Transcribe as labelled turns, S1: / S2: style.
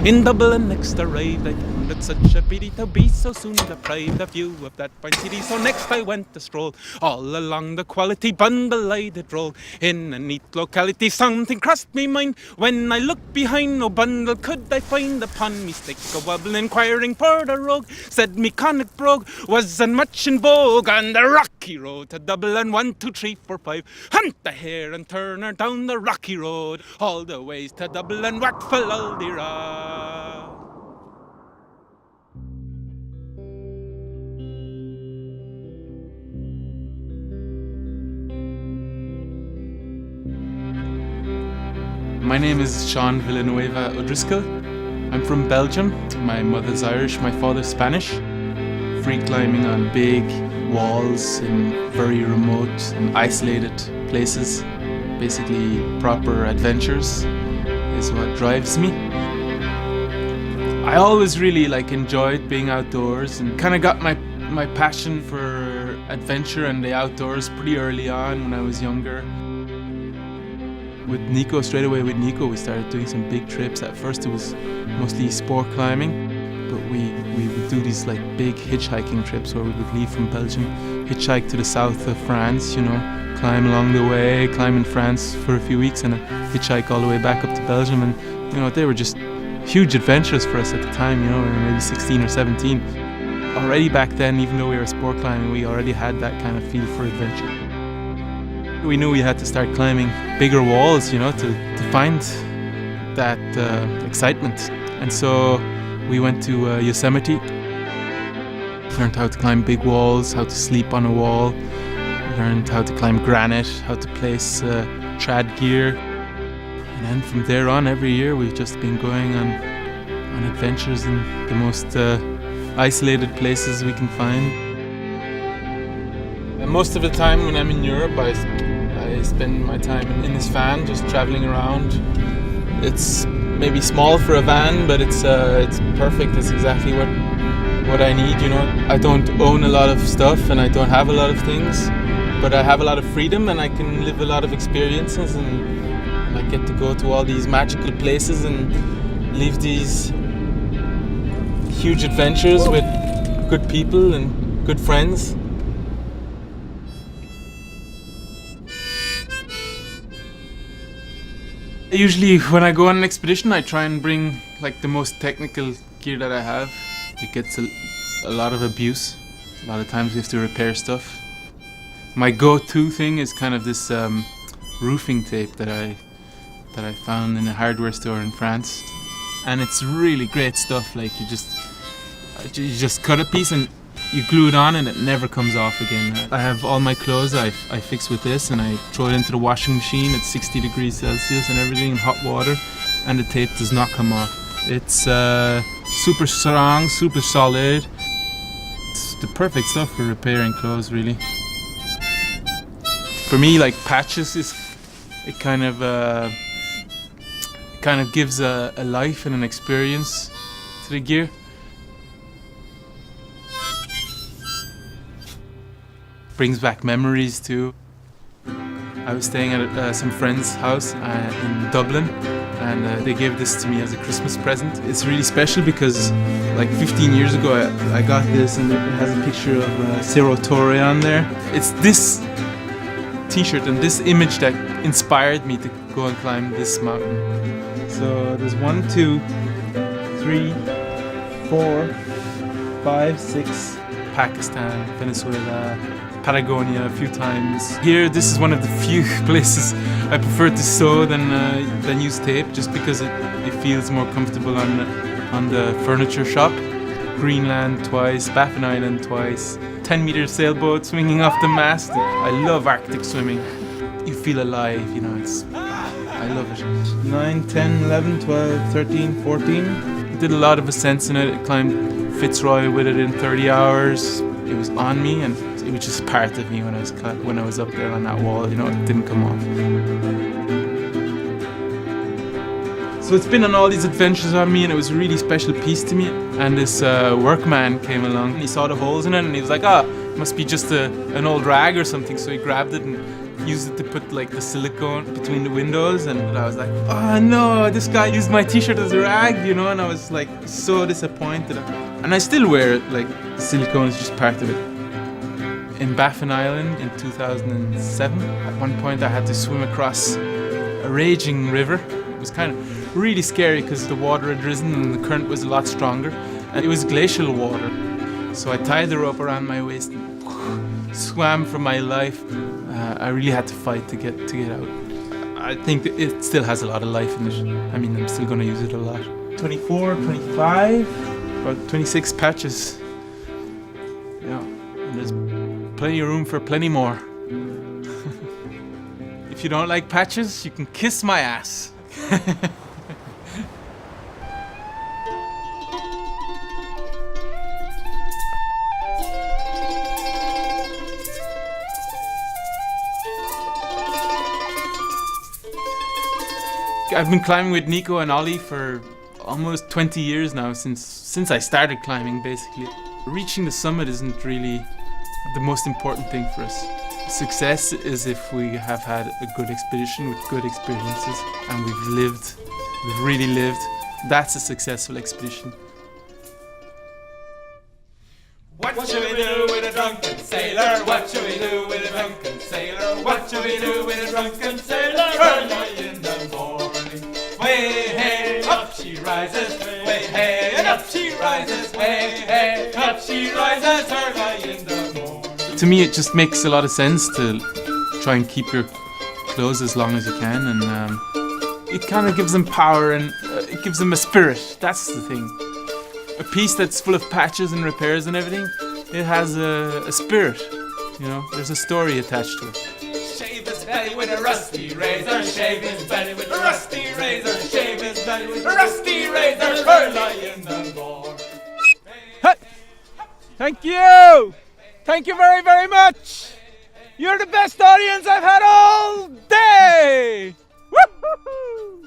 S1: In Dublin next arrived, I found it such a pity to be so soon deprived of view of that fine city. So next I went to stroll all along the quality bundle I did roll. In a neat locality something crossed me mind. When I looked behind, no bundle could I find. Upon me stick a wobble inquiring for the rogue. Said me conic brogue wasn't much in vogue. On the rocky road to Dublin, 1, 2, 3, 4, 5. Hunt the hare and turn her down the rocky road. All the ways to Dublin, whack full all the road. My name is Sean Villanueva O'Driscoll. I'm from Belgium. My mother's Irish, my father's Spanish. Free climbing on big walls in very remote and isolated places. Basically proper adventures is what drives me. I always really enjoyed being outdoors and kind of got my passion for adventure and the outdoors pretty early on when I was younger. With Nico, straight away with Nico, we started doing some big trips. At first it was mostly sport climbing, but we would do these big hitchhiking trips where we would leave from Belgium, hitchhike to the south of France, climb along the way, climb in France for a few weeks and hitchhike all the way back up to Belgium. And they were just huge adventures for us at the time, we were maybe 16 or 17. Already back then, even though we were sport climbing, we already had that kind of feel for adventure. We knew we had to start climbing bigger walls, to find that excitement. And so we went to Yosemite, learned how to climb big walls, how to sleep on a wall, learned how to climb granite, how to place trad gear. And then from there on, every year we've just been going on adventures in the most isolated places we can find. And most of the time when I'm in Europe, I spend my time in this van, just traveling around. It's maybe small for a van, but it's perfect. It's exactly what I need. I don't own a lot of stuff and I don't have a lot of things, but I have a lot of freedom and I can live a lot of experiences, and I get to go to all these magical places and live these huge adventures with good people and good friends. Usually when I go on an expedition, I try and bring the most technical gear that I have. It gets a lot of abuse. A lot of times we have to repair stuff. My go-to thing is kind of this roofing tape that I found in a hardware store in France, and it's really great stuff. You just cut a piece and you glue it on and it never comes off again. I have all my clothes I fix with this, and I throw it into the washing machine at 60 degrees Celsius and everything in hot water, and the tape does not come off. It's super strong, super solid. It's the perfect stuff for repairing clothes, really. For me, patches it kind of gives a life and an experience to the gear. Brings back memories too. I was staying at some friend's house in Dublin, and they gave this to me as a Christmas present. It's really special because 15 years ago I got this, and it has a picture of Cerro Torre on there. It's this t-shirt and this image that inspired me to go and climb this mountain. So there's 1, 2, 3, 4, 5, 6. Pakistan, Venezuela, Patagonia a few times. Here, this is one of the few places I prefer to sew than use tape, just because it feels more comfortable on the furniture shop. Greenland twice, Baffin Island twice, 10-meter sailboat swinging off the mast. I love Arctic swimming. You feel alive, I love it. 9, 10, 11, 12, 13, 14. I did a lot of ascents in it. I climbed Fitzroy with it in 30 hours. It was on me, and it was just part of me when I was up there on that wall. It didn't come off. So it's been on all these adventures on me, and it was a really special piece to me. And this workman came along, and he saw the holes in it, and he was like, it must be just an old rag or something. So he grabbed it and used it to put like the silicone between the windows, and I was like, oh no, this guy used my t-shirt as a rag, you know, and I was like so disappointed. And I still wear it, like the silicone is just part of it. In Baffin Island in 2007, at one point I had to swim across a raging river. It was kind of really scary because the water had risen and the current was a lot stronger, and it was glacial water. So I tied the rope around my waist and swam for my life. I really had to fight to get out. I think that it still has a lot of life in it. I mean, I'm still going to use it a lot. 24, 25, about 26 patches. Yeah, and there's plenty of room for plenty more. If you don't like patches, you can kiss my ass. I've been climbing with Nico and Ollie for almost 20 years now, since I started climbing, basically. Reaching the summit isn't really the most important thing for us. Success is if we have had a good expedition with good experiences and we've really lived. That's a successful expedition.
S2: What shall we do with a drunken sailor? What shall we do with a drunken sailor? What shall we do with a drunken sailor? Early in the morning, way hey, up she rises, way hey, and up she rises, way hey, up she rises, early in the morning.
S1: To me, it just makes a lot of sense to try and keep your clothes as long as you can, and it kind of gives them power and it gives them a spirit. That's the thing. A piece that's full of patches and repairs and everything, it has a spirit, you know, there's a story attached to it.
S2: Shave his belly with a rusty razor, shave his belly with a rusty razor, shave his belly with a rusty razor, early in the morning.
S3: Hey. Thank you! Thank you very, very much! You're the best audience I've had all day! Woo-hoo-hoo!